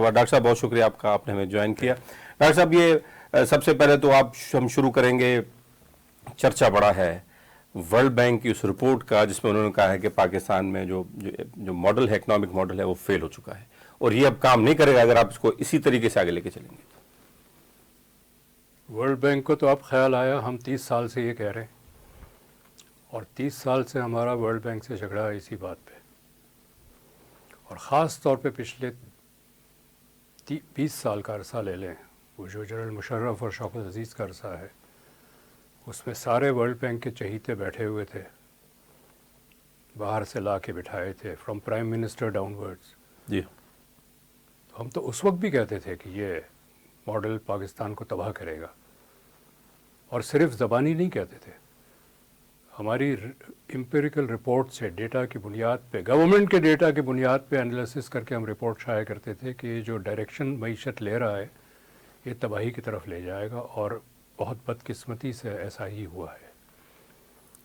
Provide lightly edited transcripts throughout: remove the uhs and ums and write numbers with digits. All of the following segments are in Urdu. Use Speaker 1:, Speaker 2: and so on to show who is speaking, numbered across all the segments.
Speaker 1: بات. ڈاکٹر صاحب بہت شکریہ آپ کا, آپ نے ہمیں جوائن کیا. ڈاکٹر صاحب یہ سب سے پہلے تو ہم شروع کریں گے, چرچا بڑا ہے ورلڈ بینک کی اس رپورٹ کا جس میں انہوں نے کہا ہے کہ پاکستان میں جو ماڈل ہے, اکنامک ماڈل ہے, وہ فیل ہو چکا ہے اور یہ اب کام نہیں کرے گا اگر آپ اس کو اسی طریقے سے آگے لے کے چلیں گے.
Speaker 2: ورلڈ بینک کو تو اب خیال آیا, ہم 30 سال سے یہ کہہ رہے ہیں اور 30 سال سے ہمارا ورلڈ بینک سے جھگڑا ہے اسی بات پہ, اور خاص طور پہ پچھلے 20 سال کا عرصہ لے لیں, وہ جو جنرل مشرف اور شوکت عزیز کا عرصہ ہے, اس میں سارے ورلڈ بینک کے چہیتے بیٹھے ہوئے تھے, باہر سے لا کے بٹھائے تھے, from prime minister downwards.
Speaker 1: جی,
Speaker 2: ہم تو اس وقت بھی کہتے تھے کہ یہ ماڈل پاکستان کو تباہ کرے گا, اور صرف زبانی نہیں کہتے تھے, ہماری امپیریکل رپورٹ سے, ڈیٹا کی بنیاد پہ, گورنمنٹ کے ڈیٹا کی بنیاد پہ انالیسس کر کے ہم رپورٹ شائع کرتے تھے کہ یہ جو ڈائریکشن معیشت لے رہا ہے یہ تباہی کی طرف لے جائے گا, اور بہت بدقسمتی سے ایسا ہی ہوا ہے.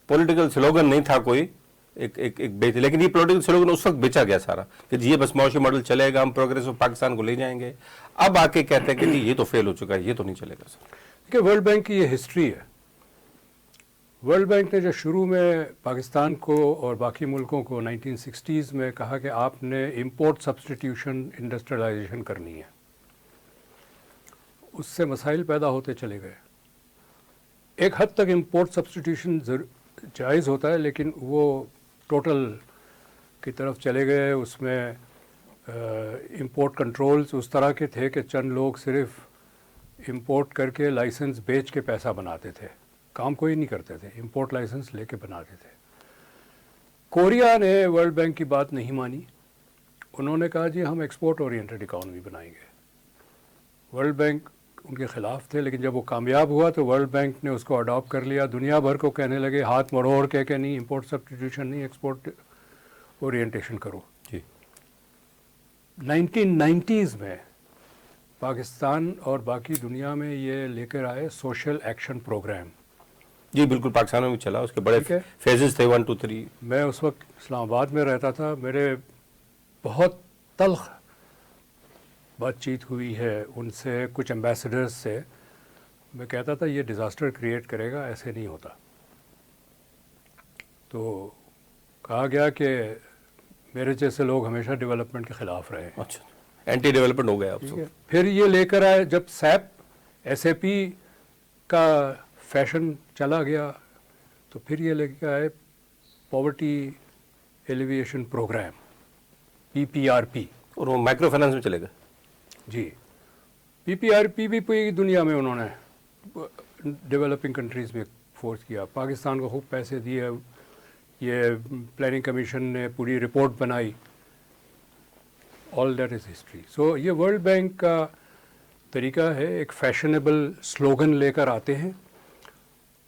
Speaker 1: پولیٹیکل سلوگن نہیں تھا کوئی, ایک بیچ, لیکن یہ پولیٹیکل سلوگن اس وقت بیچا گیا سارا کہ جی یہ بس معاشی ماڈل چلے گا, ہم پروگریس آف پاکستان کو لے جائیں گے. اب آ کے کہتے ہیں کہ جی یہ تو فیل ہو چکا ہے, یہ تو نہیں چلے گا سر.
Speaker 2: کہ ورلڈ بینک کی یہ ہسٹری ہے. ورلڈ بینک نے جو شروع میں پاکستان کو اور باقی ملکوں کو 1960s میں کہا کہ آپ نے امپورٹ سبسٹیٹیوشن انڈسٹریلائزیشن کرنی ہے, اس سے مسائل پیدا ہوتے چلے گئے. ایک حد تک امپورٹ سبسٹیٹیوشن جائز ہوتا ہے, لیکن وہ ٹوٹل کی طرف چلے گئے. اس میں امپورٹ کنٹرولز اس طرح کے تھے کہ چند لوگ صرف امپورٹ کر کے لائسنس بیچ کے پیسہ بناتے تھے, کام کوئی نہیں کرتے تھے, امپورٹ لائسنس لے کے بناتے تھے. کوریا نے ورلڈ بینک کی بات نہیں مانی, انہوں نے کہا جی ہم ایکسپورٹ اورینٹڈ اکانومی بنائیں گے. ورلڈ بینک ان کے خلاف تھے, لیکن جب وہ کامیاب ہوا تو ورلڈ بینک نے اس کو اڈاپٹ کر لیا. دنیا بھر کو کہنے لگے ہاتھ مروڑ کے کہ نہیں, امپورٹ سبسٹیٹیوشن نہیں, ایکسپورٹ اورینٹیشن کرو.
Speaker 1: جی,
Speaker 2: 1990s میں پاکستان اور باقی دنیا میں یہ لے کر آئے سوشل ایکشن پروگرام.
Speaker 1: جی بالکل, پاکستان میں بھی چلا, اس کے بڑے فیزز تھے 1 2 3.
Speaker 2: میں اس وقت اسلام آباد میں رہتا تھا, میرے بہت تلخ بات چیت ہوئی ہے ان سے, کچھ ایمبیسڈرز سے. میں کہتا تھا یہ ڈیزاسٹر کریٹ کرے گا, ایسے نہیں ہوتا. تو کہا گیا کہ میرے جیسے لوگ ہمیشہ ڈیولپمنٹ کے خلاف رہے.
Speaker 1: اچھا, اینٹی ڈیولپمنٹ ہو گیا آپ سے.
Speaker 2: پھر یہ لے کر آئے, جب ایس اے پی کا فیشن چلا گیا تو پھر یہ لے کے آئے پاورٹی ایلیویشن پروگرام, PPRP,
Speaker 1: اور وہ مائکرو فائنانس میں چلے گا.
Speaker 2: جی, PPRP بھی پوری دنیا میں انہوں نے ڈیولپنگ کنٹریز میں فورس کیا. پاکستان کو خوب پیسے دیے, یہ پلاننگ کمیشن نے پوری رپورٹ بنائی. All that is history. سو یہ ورلڈ بینک کا طریقہ ہے, ایک فیشنیبل سلوگن لے کر آتے ہیں,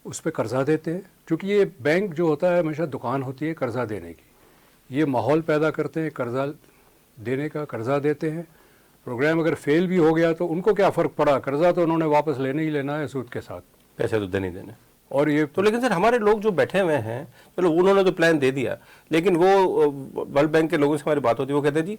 Speaker 2: اس پہ قرضہ دیتے ہیں. چونکہ یہ بینک جو ہوتا ہے ہمیشہ دکان ہوتی ہے قرضہ دینے کی, یہ ماحول پیدا کرتے ہیں قرضہ دینے کا, قرضہ دیتے ہیں. پروگرام اگر فیل بھی ہو گیا تو ان کو کیا فرق پڑا, قرضہ تو انہوں نے واپس لینا ہی لینا ہے سود کے ساتھ,
Speaker 1: پیسے تو دینے دینے.
Speaker 2: اور یہ
Speaker 1: تو لیکن سر ہمارے لوگ جو بیٹھے ہوئے ہیں, چلو انہوں نے تو پلان دے دیا, لیکن وہ ورلڈ بینک کے لوگوں سے ہماری بات ہوتی ہے, وہ کہتے ہیں جی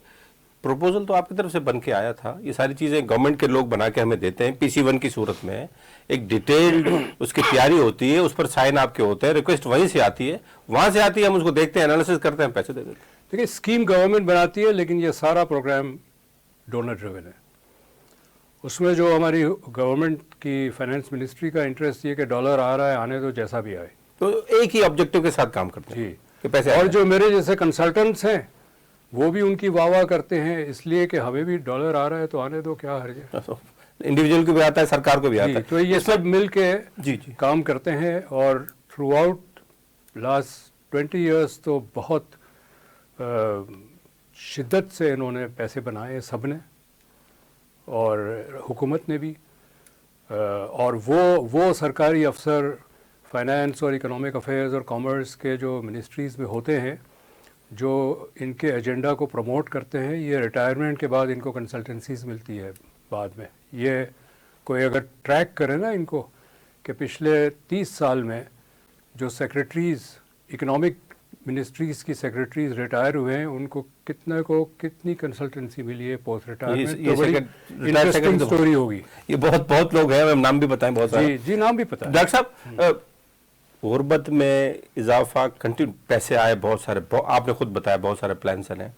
Speaker 1: پروپوزل تو آپ کی طرف سے بن کے آیا تھا, یہ ساری چیزیں گورنمنٹ کے لوگ بنا کے ہمیں دیتے ہیں PC1 کی صورت میں, ایک ڈیٹیلڈ اس کی تیاری ہوتی ہے, اس پر سائن آپ کے ہوتے ہیں, ریکویسٹ وہیں سے آتی ہے, وہاں سے آتی ہے, ہم اس کو دیکھتے ہیں, انالیسس کرتے ہیں, پیسے دے دیتے ہیں.
Speaker 2: دیکھیے اسکیم گورنمنٹ بناتی ہے, لیکن یہ سارا پروگرام ڈونر ڈریون ہے. اس میں جو ہماری گورنمنٹ کی فائنانس منسٹری کا انٹرسٹ یہ کہ ڈالر آ رہا ہے, آنے تو جیسا بھی آئے,
Speaker 1: تو ایک ہی آبجیکٹو کے ساتھ کام کرتے ہیں
Speaker 2: جی.
Speaker 1: کہ پیسے.
Speaker 2: اور جو میرے جیسے کنسلٹنٹس ہیں وہ بھی ان کی واہ واہ کرتے ہیں, اس لیے کہ ہمیں بھی ڈالر آ رہا ہے تو آنے دو, کیا حرج ہے.
Speaker 1: انڈیویجول کو بھی آتا ہے, سرکار کو بھی آتا ہے.
Speaker 2: تو یہ سب مل کے
Speaker 1: جی جی
Speaker 2: کام کرتے ہیں, اور تھرو آؤٹ لاسٹ 20 ایئرس تو بہت شدت سے انہوں نے پیسے بنائے سب نے, اور حکومت نے بھی. اور وہ سرکاری افسر فائنانس اور اکنامک افیئرز اور کامرس کے جو منسٹریز میں ہوتے ہیں جو ان کے ایجنڈا کو پروموٹ کرتے ہیں, یہ ریٹائرمنٹ کے بعد ان کو کنسلٹنسیز ملتی ہے بعد میں. یہ کوئی اگر ٹریک کرے نا ان کو کہ پچھلے 30 سال میں جو سیکریٹریز اکنامک منسٹریز کی سیکرٹریز ریٹائر ہوئے ہیں ان کو کتنی کنسلٹنسی ملی ہے پوسٹ ریٹائرمنٹ، تو بڑی انٹرسٹنگ سٹوری ہوگی.
Speaker 1: یہ بہت لوگ ہیں، ہم نام بھی بتائیں بہت سارے.
Speaker 2: جی نام بھی پتہ ہے.
Speaker 1: ڈاکٹر صاحب غربت میں اضافہ، کنٹینیو پیسے آئے بہت سارے، آپ نے خود بتایا بہت سارے پلانس ہیں.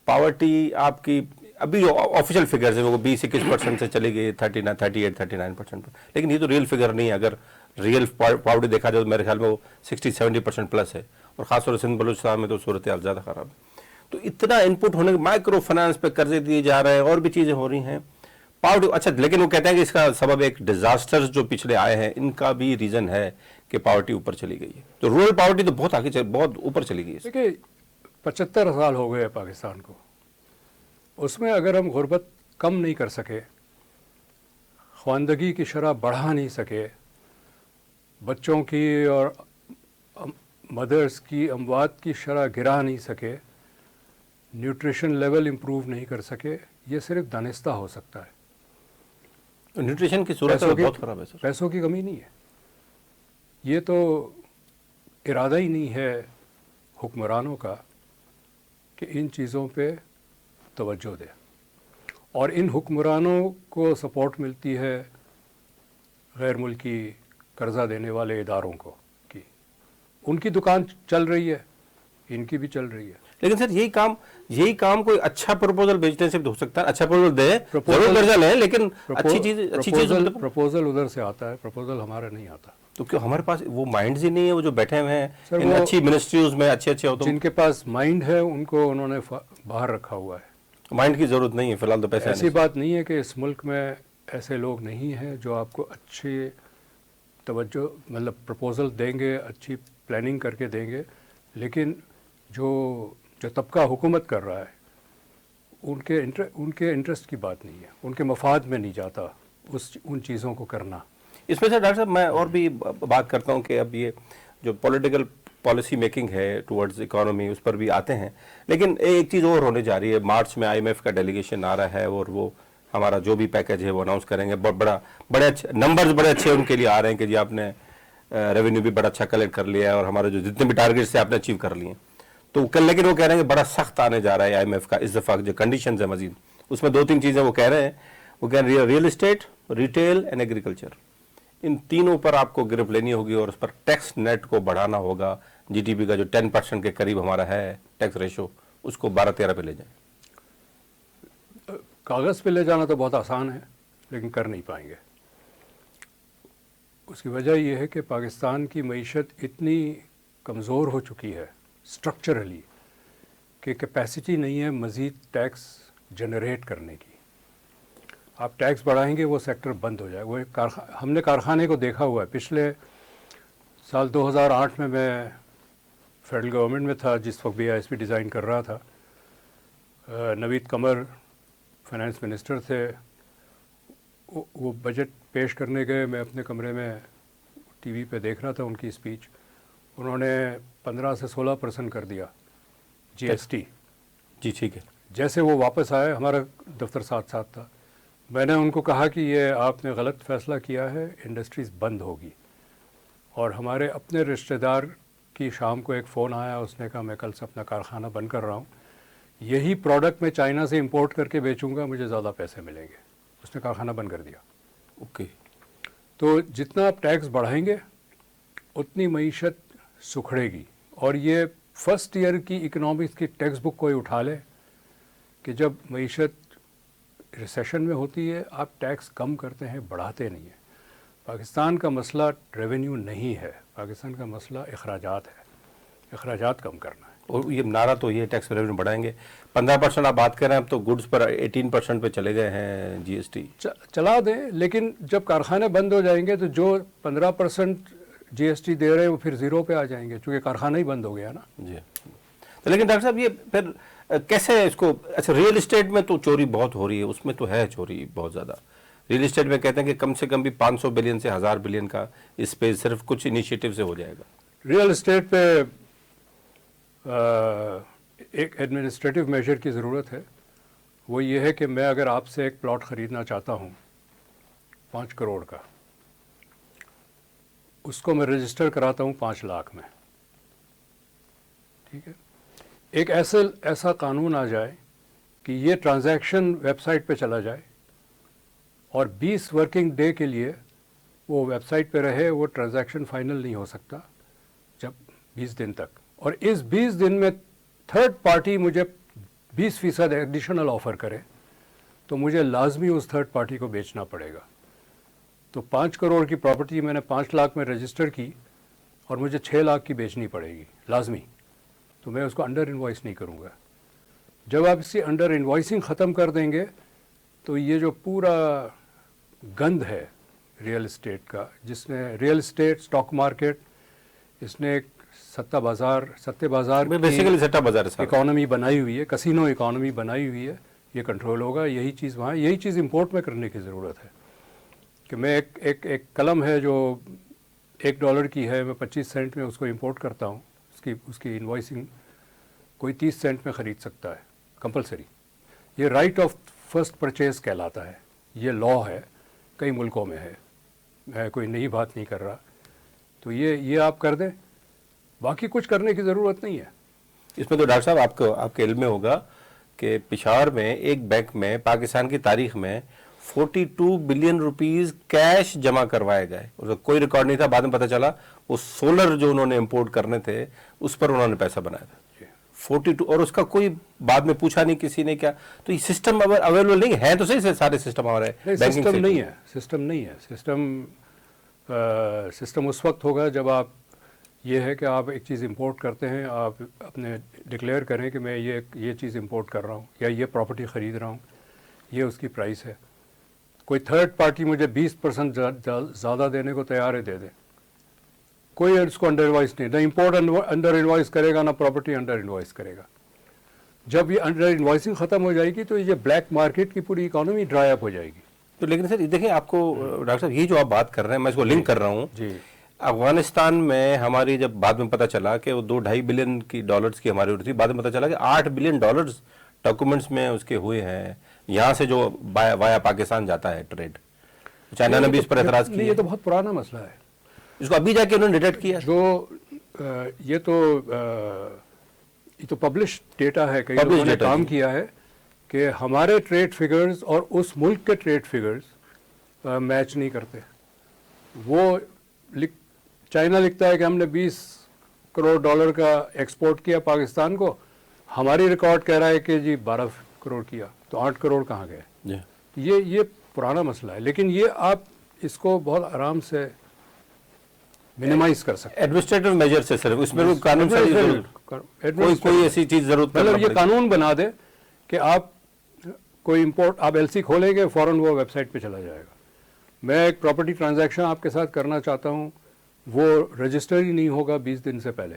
Speaker 1: پاورٹی آپ کی ابھی جو آفیشیل فگرز ہیں وہ 20-21% سے چلی گئی 38-39%، لیکن یہ تو ریئل فگر نہیں ہے. اگر ریئل پاورٹی دیکھا جائے تو میرے خیال میں وہ 60-70% پلس ہے، اور خاص طور سے سندھ بلوچستان میں تو صورتحال زیادہ خراب ہے. تو اتنا ان پٹ ہونے کے مائکرو فائنانس پہ قرضے دیے جا رہے ہیں، اور بھی چیزیں ہو رہی ہیں. پاورٹی اچھا، لیکن وہ کہتے ہیں کہ اس کا سبب ایک ڈیزاسٹرز جو پچھلے آئے ہیں ان کا بھی ریزن ہے کہ پاورٹی اوپر چلی گئی ہے. تو رورل پاورٹی تو بہت آگے بہت اوپر چلی گئی ہے.
Speaker 2: دیکھیے 75 سال ہو گئے پاکستان کو، اس میں اگر ہم غربت کم نہیں کر سکے، خواندگی کی شرح بڑھا نہیں سکے، بچوں کی اور مدرس کی اموات کی شرح گرا نہیں سکے، نیوٹریشن لیول امپروو نہیں کر سکے، یہ صرف دانستہ ہو سکتا ہے.
Speaker 1: نیوٹریشن کی صورت بہت خراب ہے سر.
Speaker 2: پیسوں کی کمی نہیں ہے، یہ تو ارادہ ہی نہیں ہے حکمرانوں کا کہ ان چیزوں پہ توجہ دے. اور ان حکمرانوں کو سپورٹ ملتی ہے غیر ملکی قرضہ دینے والے اداروں کو، کی ان کی دکان چل رہی ہے، ان کی بھی چل رہی ہے.
Speaker 1: لیکن سر یہی کام کوئی اچھا پروپوزل بھیجنے سے ہو سکتا ہے. اچھا پروپوزل دیں، ضرور قرضہ لیں، لیکن اچھی چیز
Speaker 2: پروپوزل ادھر سے آتا ہے، پروپوزل ہمارا نہیں آتا.
Speaker 1: تو کیوں ہمارے پاس وہ مائنڈز ہی نہیں ہے، وہ جو بیٹھے ہوئے ہیں ان اچھی منسٹریز میں اچھے ہوتے ہیں،
Speaker 2: جن کے پاس مائنڈ ہے ان کو انہوں نے باہر رکھا ہوا ہے.
Speaker 1: مائنڈ کی ضرورت نہیں ہے فی الحال، تو پیسے
Speaker 2: ایسی بات نہیں ہے کہ اس ملک میں ایسے لوگ نہیں ہیں جو آپ کو اچھی توجہ مطلب پروپوزل دیں گے، اچھی پلاننگ کر کے دیں گے، لیکن جو طبقہ حکومت کر رہا ہے ان کے انٹرسٹ کی بات نہیں ہے، ان کے مفاد میں نہیں جاتا ان چیزوں کو کرنا.
Speaker 1: اس میں سے ڈاکٹر صاحب میں اور بھی بات کرتا ہوں کہ اب یہ جو پولیٹیکل پالیسی میکنگ ہے ٹورڈز اکانومی، اس پر بھی آتے ہیں. لیکن ایک چیز اور ہونے جا رہی ہے، مارچ میں IMF کا ڈیلیگیشن آ رہا ہے، اور وہ ہمارا جو بھی پیکج ہے وہ اناؤنس کریں گے. بڑے اچھے نمبرز بڑے اچھے ان کے لیے آ رہے ہیں کہ جی آپ نے ریونیو بھی بڑا اچھا کلیکٹ کر لیا ہے، اور ہمارے جو جتنے بھی ٹارگیٹس سے آپ نے اچیو کر لیے ہیں. تو لیکن وہ کہہ رہے ہیں کہ بڑا سخت آنے جا رہا ہے IMF کا اس دفعہ جو کنڈیشنز ہیں مزید. اس میں 2-3 چیزیں وہ کہہ رہے ہیں. وہ کہہ رہے ہیں real estate, retail and agriculture, ان تینوں پر آپ کو گرپ لینی ہوگی، اور اس پر ٹیکس نیٹ کو بڑھانا ہوگا. GDP کا جو 10% کے قریب ہمارا ہے ٹیکس ریشو، اس کو 12-13 پہ لے جائیں.
Speaker 2: کاغذ پہ لے جانا تو بہت آسان ہے، لیکن کر نہیں پائیں گے. اس کی وجہ یہ ہے کہ پاکستان کی معیشت اتنی کمزور ہو چکی ہے اسٹرکچرلی کہ کیپیسٹی نہیں ہے مزید ٹیکس جنریٹ کرنے کی. آپ ٹیکس بڑھائیں گے وہ سیکٹر بند ہو جائے. وہ ہم نے کارخانے کو دیکھا ہوا ہے. پچھلے سال 2008 میں فیڈرل گورنمنٹ میں تھا، جس وقت BISP ڈیزائن کر رہا تھا. نوید قمر فائنانس منسٹر تھے. وہ بجٹ پیش کرنے گئے، میں اپنے کمرے میں TV پہ دیکھ رہا تھا ان کی اسپیچ. انہوں نے 15 سے 16% کر دیا GST.
Speaker 1: جی ٹھیک ہے.
Speaker 2: جیسے وہ واپس آئے، ہمارا دفتر ساتھ تھا، میں نے ان کو کہا کہ یہ آپ نے غلط فیصلہ کیا ہے، انڈسٹریز بند ہوگی. اور ہمارے اپنے رشتہ دار کی شام کو ایک فون آیا، اس نے کہا میں کل سے اپنا کارخانہ بند کر رہا ہوں، یہی پروڈکٹ میں چائنا سے امپورٹ کر کے بیچوں گا، مجھے زیادہ پیسے ملیں گے. اس نے کارخانہ بند کر دیا.
Speaker 1: اوکے.
Speaker 2: تو جتنا آپ ٹیکس بڑھائیں گے اتنی معیشت سکھڑے گی. اور یہ فرسٹ ایئر کی اکنامکس کی ٹیکسٹ بک کوئی اٹھا لے کہ جب معیشت ریسیشن میں ہوتی ہے آپ ٹیکس کم کرتے ہیں، بڑھاتے نہیں ہیں. پاکستان کا مسئلہ ریونیو نہیں ہے، پاکستان کا مسئلہ اخراجات ہے، اخراجات کم کرنا ہے.
Speaker 1: اور یہ نعرہ تو یہ ٹیکس ریونیو بڑھائیں گے. 15% آپ بات کر رہے ہیں، اب تو گڈز پر 18% پہ چلے گئے ہیں GST.
Speaker 2: چلا دیں، لیکن جب کارخانے بند ہو جائیں گے تو جو 15% GST دے رہے ہیں وہ پھر 0 پہ آ جائیں گے، چونکہ کارخانہ ہی بند ہو گیا نا.
Speaker 1: جی. تو لیکن ڈاکٹر صاحب یہ پھر کیسے اس کو، اچھا ریئل اسٹیٹ میں تو چوری بہت ہو رہی ہے، اس میں تو ہے چوری بہت زیادہ. ریئل اسٹیٹ میں کہتے ہیں کہ کم سے کم بھی 500 بلین سے 1000 بلین کا اس پہ صرف کچھ انیشیٹو سے ہو جائے گا.
Speaker 2: ریئل اسٹیٹ پہ ایک ایڈمنسٹریٹو میجر کی ضرورت ہے. وہ یہ ہے کہ میں اگر آپ سے ایک پلاٹ خریدنا چاہتا ہوں 5 کروڑ کا، اس کو میں رجسٹر کراتا ہوں 5 لاکھ میں. ٹھیک ہے. ایک ایسا قانون آ جائے کہ یہ ٹرانزیکشن ویب سائٹ پہ چلا جائے اور 20 ورکنگ ڈے کے لیے وہ ویب سائٹ پہ رہے, وہ ٹرانزیکشن فائنل نہیں ہو سکتا جب 20 دن تک, اور اس 20 دن میں تھرڈ پارٹی مجھے 20% ایڈیشنل آفر کرے تو مجھے لازمی اس تھرڈ پارٹی کو بیچنا پڑے گا. تو 5 کروڑ کی پراپرٹی میں نے 5 لاکھ میں رجسٹر کی اور مجھے 6 لاکھ کی بیچنی پڑے گی لازمی, تو میں اس کو انڈر انوائس نہیں کروں گا. جب آپ اسی انڈر انوائسنگ ختم کر دیں گے تو یہ جو پورا گند ہے ریئل اسٹیٹ کا, جس نے ریئل اسٹیٹ اسٹاک مارکیٹ, اس نے ایک ستے بازار
Speaker 1: بیسیکلی سٹا بازار ہے
Speaker 2: اکانومی بنائی ہوئی ہے, کسینو اکانومی بنائی ہوئی ہے, یہ کنٹرول ہوگا. یہی چیز وہاں, یہی چیز امپورٹ میں کرنے کی ضرورت ہے کہ میں ایک قلم ہے جو $1 کی ہے, میں 25 سینٹ میں اس کو امپورٹ کرتا ہوں, اس کی انوائسنگ کوئی 30 سینٹ میں خرید سکتا ہے کمپلسری. یہ رائٹ آف فرسٹ پرچیز کہلاتا ہے, یہ لا ہے, کئی ملکوں میں ہے, میں کوئی نئی بات نہیں کر رہا. تو یہ آپ کر دیں, باقی کچھ کرنے کی ضرورت نہیں ہے.
Speaker 1: اس میں تو ڈاکٹر صاحب آپ کے علم میں ہوگا کہ پشاور میں ایک بینک میں پاکستان کی تاریخ میں 42 بلین روپیز کیش جمع کروائے گئے, اس کا کوئی ریکارڈ نہیں تھا. بعد میں پتہ چلا وہ سولر جو انہوں نے امپورٹ کرنے تھے اس پر انہوں نے پیسہ بنایا تھا 42, اور اس کا کوئی بعد میں پوچھا نہیں کسی نے کیا. تو یہ سسٹم اویلیبل نہیں ہے, تو صحیح سے سارے سسٹم ہمارے
Speaker 2: سسٹم نہیں ہے. سسٹم اس وقت ہوگا جب آپ, یہ ہے کہ آپ ایک چیز امپورٹ کرتے ہیں, آپ اپنے ڈکلیئر کریں کہ میں یہ چیز امپورٹ کر رہا ہوں یا یہ پراپرٹی خرید رہا ہوں, یہ اس کی پرائس ہے. کوئی تھرڈ پارٹی مجھے 20% زیادہ دینے کو تیار ہے, دے دیں, کوئی اس کو انڈر انوائس نہیں. نہ امپورٹ انڈر انوائس کرے گا, نہ پراپرٹی انڈر انوائس کرے گا. جب یہ انڈر انوائسنگ ختم ہو جائے گی تو یہ بلیک مارکیٹ کی پوری اکانومی ڈرائی اپ ہو جائے گی.
Speaker 1: تو لیکن سر دیکھیں, آپ کو ڈاکٹر صاحب یہ جو آپ بات کر رہے ہیں, میں اس کو لنک کر رہا ہوں.
Speaker 2: جی,
Speaker 1: افغانستان میں ہماری جب بعد میں پتہ چلا کہ وہ 2-2.5 بلین کی ڈالرز کی ہماری ہوئی تھی, بعد میں پتہ چلا کہ 8 بلین ڈالرز ڈاکومنٹس میں اس کے ہوئے ہیں, یہاں سے جو وایا پاکستان جاتا ہے ٹریڈ. چائنا نے بھی اس پر اعتراض کیا.
Speaker 2: یہ تو بہت پرانا مسئلہ ہے,
Speaker 1: اس کو ابھی جا کے انہوں نے ڈیٹیکٹ کیا.
Speaker 2: یہ تو پبلش ڈیٹا ہے, کئی لوگوں نے کام کیا ہے کہ ہمارے ٹریڈ فگرز اور اس ملک کے ٹریڈ فگرز میچ نہیں کرتے. وہ چائنا لکھتا ہے کہ ہم نے $20 کروڑ کا ایکسپورٹ کیا پاکستان کو, ہماری ریکارڈ کہہ رہا ہے کہ جی 12 کروڑ کیا, تو 8 کروڑ کہاں گئے؟ یہ پرانا مسئلہ ہے, لیکن یہ آپ اس کو بہت آرام سے منیمائز کر سکتے ہیں.
Speaker 1: ایڈمنسٹریٹو میجر سے صرف, اس میں قانون کوئی ایسی چیز ضرورت
Speaker 2: مطلب یہ قانون بنا دے کہ آپ کوئی امپورٹ, آپ ایل سی کھولیں گے فوراً وہ ویب سائٹ پہ چلا جائے گا. میں ایک پراپرٹی ٹرانزیکشن آپ کے ساتھ کرنا چاہتا ہوں, وہ رجسٹر ہی نہیں ہوگا 20 دن سے پہلے.